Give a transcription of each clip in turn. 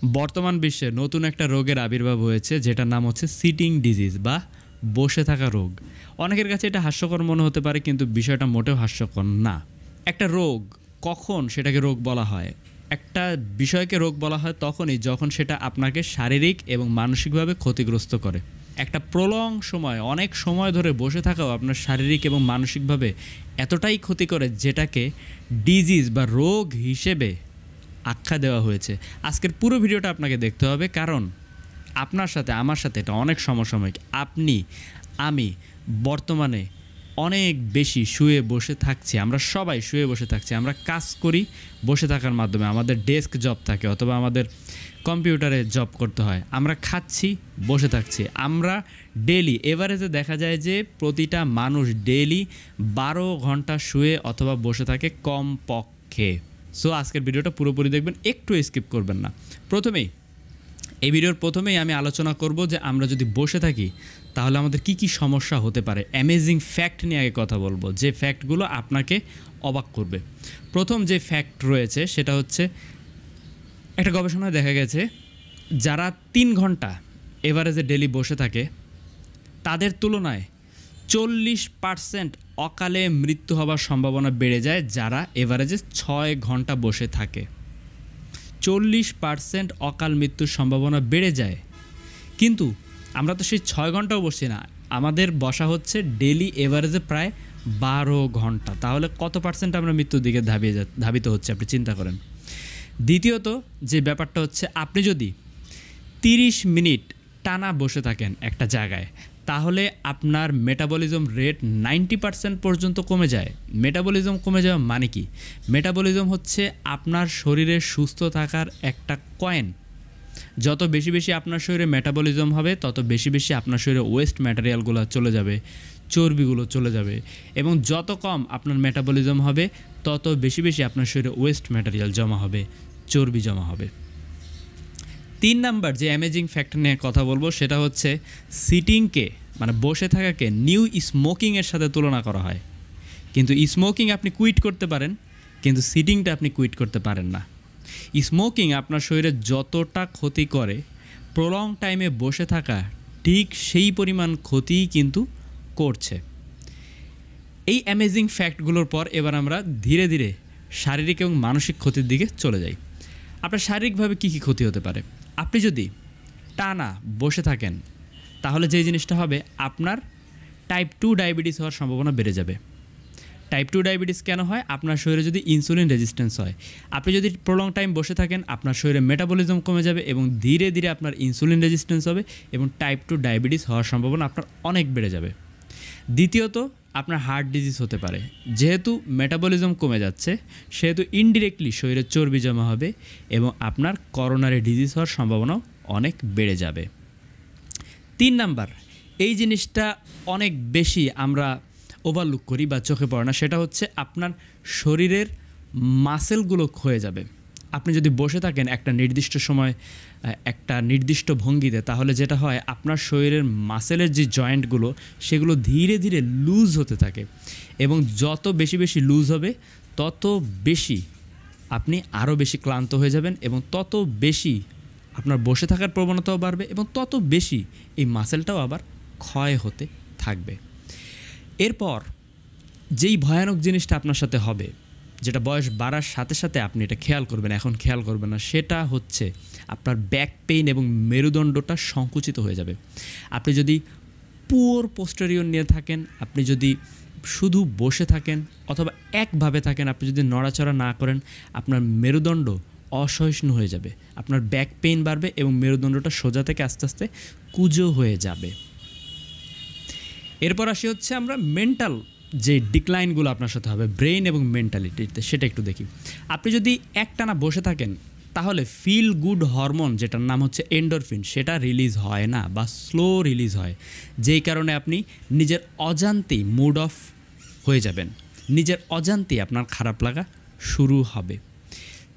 বর্তমান বিশ্বে নতুন একটা রোগের আবির্ভাব হয়েছে যেটার নাম হচ্ছে সিটিং ডিজিজ বা বসে থাকা রোগ। অনেকের কাছে এটা হাস্যকর মনে হতে পারে, কিন্তু বিষয়টা মোটেও হাস্যকর না। একটা রোগ কখন সেটাকে রোগ বলা হয়? একটা বিষয়কে রোগ বলা হয় তখনই যখন সেটা আপনাকে শারীরিক এবং মানসিকভাবে ক্ষতিগ্রস্ত করে। একটা প্রলং সময়, অনেক সময় ধরে বসে থাকাও আপনার শারীরিক এবং মানসিকভাবে এতটাই ক্ষতি করে যেটাকে ডিজিজ বা রোগ হিসেবে আখ্যা দেওয়া হয়েছে। আজকের পুরো ভিডিওটা আপনাকে দেখতে হবে, কারণ আপনার সাথে আমার সাথে এটা অনেক সমসাময়িক। আপনি, আমি বর্তমানে অনেক বেশি শুয়ে বসে থাকছি। আমরা সবাই শুয়ে বসে থাকছি। আমরা কাজ করি বসে থাকার মাধ্যমে, আমাদের ডেস্ক জব থাকে অথবা আমাদের কম্পিউটারে জব করতে হয়। আমরা খাচ্ছি, বসে থাকছি। আমরা ডেলি এভারেজে দেখা যায় যে প্রতিটা মানুষ ডেলি 12 ঘন্টা শুয়ে অথবা বসে থাকে কমপক্ষে। সো আজকের ভিডিওটা পুরোপুরি দেখবেন, একটু স্কিপ করবেন না। এই ভিডিওর প্রথমেই আমি আলোচনা করব যে আমরা যদি বসে থাকি তাহলে আমাদের কি কি সমস্যা হতে পারে। অ্যামেজিং ফ্যাক্ট নিয়ে আগে কথা বলবো, যে ফ্যাক্টগুলো আপনাকে অবাক করবে। প্রথম যে ফ্যাক্ট রয়েছে সেটা হচ্ছে, একটা গবেষণায় দেখা গেছে যারা 3 ঘন্টা এভারেজে ডেলি বসে থাকে তাদের তুলনায় 40% অকালে মৃত্যু হওয়ার সম্ভাবনা বেড়ে যায় যারা এভারেজে 6 ঘন্টা বসে থাকে। 40% অকাল মৃত্যুর সম্ভাবনা বেড়ে যায়। কিন্তু আমরা তো সেই 6 ঘন্টাও বসছি না, আমাদের বসা হচ্ছে ডেলি এভারেজে প্রায় 12 ঘন্টা। তাহলে কত পার্সেন্ট আমরা মৃত্যুর দিকে ধাবিত হচ্ছে আপনি চিন্তা করেন। দ্বিতীয়ত যে ব্যাপারটা হচ্ছে, আপনি যদি 30 মিনিট টানা বসে থাকেন একটা জায়গায়, তাহলে আপনার মেটাবলিজম রেট 90% পর্যন্ত কমে যায়। মেটাবলিজম কমে যাওয়া মানে কি? মেটাবলিজম হচ্ছে আপনার শরীরে সুস্থ থাকার একটা কয়েন। যত বেশি বেশি আপনার শরীরে মেটাবলিজম হবে তত বেশি বেশি আপনার শরীরে ওয়েস্ট ম্যাটেরিয়ালগুলো চলে যাবে, চর্বিগুলো চলে যাবে। এবং যত কম আপনার মেটাবলিজম হবে তত বেশি বেশি আপনার শরীরে ওয়েস্ট ম্যাটেরিয়াল জমা হবে, চর্বি জমা হবে। 3 নাম্বার যে অ্যামেজিং ফ্যাক্টর নিয়ে কথা বলবো সেটা হচ্ছে, সিটিংকে মানে বসে থাকাকে নিউ স্মোকিংয়ের সাথে তুলনা করা হয়। কিন্তু স্মোকিং আপনি কুইট করতে পারেন, কিন্তু সিটিংটা আপনি কুইট করতে পারেন না। স্মোকিং আপনার শরীরে যতটা ক্ষতি করে, প্রলং টাইমে বসে থাকা ঠিক সেই পরিমাণ ক্ষতিই কিন্তু করছে। এই অ্যামেজিং ফ্যাক্টগুলোর পর এবার আমরা ধীরে ধীরে শারীরিক এবং মানসিক ক্ষতির দিকে চলে যাই। আপনার শারীরিকভাবে কী কী ক্ষতি হতে পারে? আপনি যদি টানা বসে থাকেন তাহলে যে জিনিসটা হবে, আপনার টাইপ 2 ডায়াবেটিস হওয়ার সম্ভাবনা বেড়ে যাবে। টাইপ 2 ডায়াবেটিস কেন হয়? আপনার শরীরে যদি ইনসুলিন রেজিস্ট্যান্স হয়। আপনি যদি প্রলং টাইম বসে থাকেন, আপনার শরীরে মেটাবলিজম কমে যাবে এবং ধীরে ধীরে আপনার ইনসুলিন রেজিস্ট্যান্স হবে এবং টাইপ 2 ডায়াবেটিস হওয়ার সম্ভাবনা আপনার অনেক বেড়ে যাবে। দ্বিতীয়ত, আপনার হার্ট ডিজিজ হতে পারে। যেহেতু মেটাবলিজম কমে যাচ্ছে সেহেতু ইনডিরেক্টলি শরীরে চর্বি জমা হবে এবং আপনার করোনারি ডিজিজ হওয়ার সম্ভাবনাও অনেক বেড়ে যাবে। 3 নাম্বার, এই জিনিসটা অনেক বেশি আমরা ওভারলুক করি বা চোখে পড়ে না, সেটা হচ্ছে আপনার শরীরের মাসেলগুলো ক্ষয়ে যাবে। আপনি যদি বসে থাকেন একটা নির্দিষ্ট সময় একটা নির্দিষ্ট ভঙ্গিতে, তাহলে যেটা হয়, আপনার শরীরের মাসেলের যে জয়েন্টগুলো সেগুলো ধীরে ধীরে লুজ হতে থাকে এবং যত বেশি বেশি লুজ হবে তত বেশি আপনি আরও বেশি ক্লান্ত হয়ে যাবেন এবং তত বেশি আপনার বসে থাকার প্রবণতাও বাড়বে এবং তত বেশি এই মাসেলটাও আবার ক্ষয় হতে থাকবে। এরপর যেই ভয়ানক জিনিসটা আপনার সাথে হবে, যেটা বয়স বাড়ার সাথে সাথে আপনি এটা খেয়াল করবেন, এখন খেয়াল করবেন না, সেটা হচ্ছে আপনার ব্যাক পেইন এবং মেরুদণ্ডটা সংকুচিত হয়ে যাবে। আপনি যদি পুওর পোস্টেরিয়র নিয়ে থাকেন, আপনি যদি শুধু বসে থাকেন অথবা একভাবে থাকেন, আপনি যদি নড়াচড়া না করেন, আপনার মেরুদণ্ড অসহিষ্ণু হয়ে যাবে, আপনার ব্যাক পেইন বাড়বে এবং মেরুদণ্ডটা সোজা থেকে আস্তে আস্তে কুঁজো হয়ে যাবে। এরপর আসি হচ্ছে আমরা মেন্টাল যে ডিক্লাইনগুলো আপনার সাথে হবে ব্রেন এবং মেন্টালিটিতে, সেটা একটু দেখি। আপনি যদি একটানা বসে থাকেন তাহলে ফিল গুড হরমোন, যেটার নাম হচ্ছে এন্ডোরফিন, সেটা রিলিজ হয় না বা স্লো রিলিজ হয়, যেই কারণে আপনি নিজের অজান্তেই মুড অফ হয়ে যাবেন, নিজের অজান্তেই আপনার খারাপ লাগা শুরু হবে।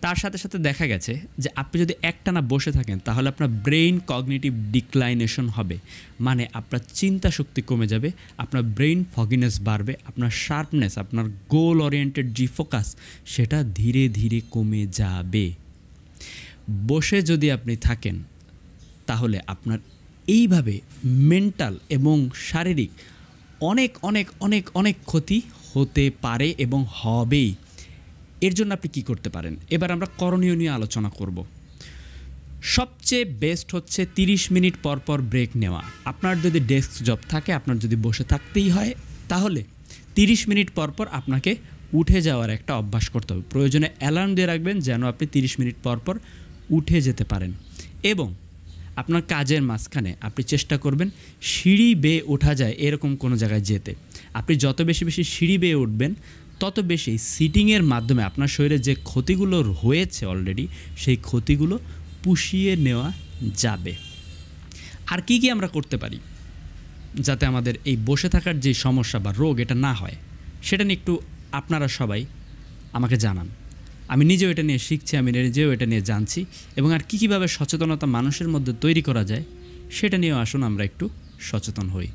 তার সাথে সাথে দেখা গেছে যে আপনি যদি একটানা বসে থাকেন তাহলে আপনার ব্রেইন কগনিটিভ ডিক্লাইনেশন হবে, মানে আপনার চিন্তা শক্তি কমে যাবে, আপনার ব্রেইন ফগিনেস বাড়বে, আপনার শার্পনেস, আপনার গোল ওরিয়েন্টেড যে ফোকাস সেটা ধীরে ধীরে কমে যাবে। বসে যদি আপনি থাকেন তাহলে আপনার এইভাবে মেন্টাল এবং শারীরিক অনেক অনেক অনেক অনেক ক্ষতি হতে পারে এবং হবেই। এর জন্য আপনি কি করতে পারেন, এবার আমরা করণীয় নিয়ে আলোচনা করব। সবচেয়ে বেস্ট হচ্ছে 30 মিনিট পর পর ব্রেক নেওয়া। আপনার যদি ডেস্ক জব থাকে, আপনার যদি বসে থাকতেই হয়, তাহলে 30 মিনিট পর পর আপনাকে উঠে যাওয়ার একটা অভ্যাস করতে হবে। প্রয়োজনে অ্যালার্ম দিয়ে রাখবেন যেন আপনি 30 মিনিট পর পর উঠে যেতে পারেন। এবং আপনার কাজের মাঝখানে আপনি চেষ্টা করবেন সিঁড়ি বেয়ে ওঠা যায় এরকম কোনো জায়গায় যেতে। আপনি যত বেশি বেশি সিঁড়ি বেয়ে উঠবেন তত বেশি সিটিংয়ের মাধ্যমে আপনার শরীরে যে ক্ষতিগুলো হয়েছে অলরেডি সেই ক্ষতিগুলো পুষিয়ে নেওয়া যাবে। আর কি কি আমরা করতে পারি যাতে আমাদের এই বসে থাকার যে সমস্যা বা রোগ এটা না হয়, সেটা নিয়ে একটু আপনারা সবাই আমাকে জানান। আমি নিজেও এটা নিয়ে শিখছি, আমি নিজেও এটা নিয়ে জানছি, এবং আর কীভাবে সচেতনতা মানুষের মধ্যে তৈরি করা যায় সেটা নিয়েও আসুন আমরা একটু সচেতন হই।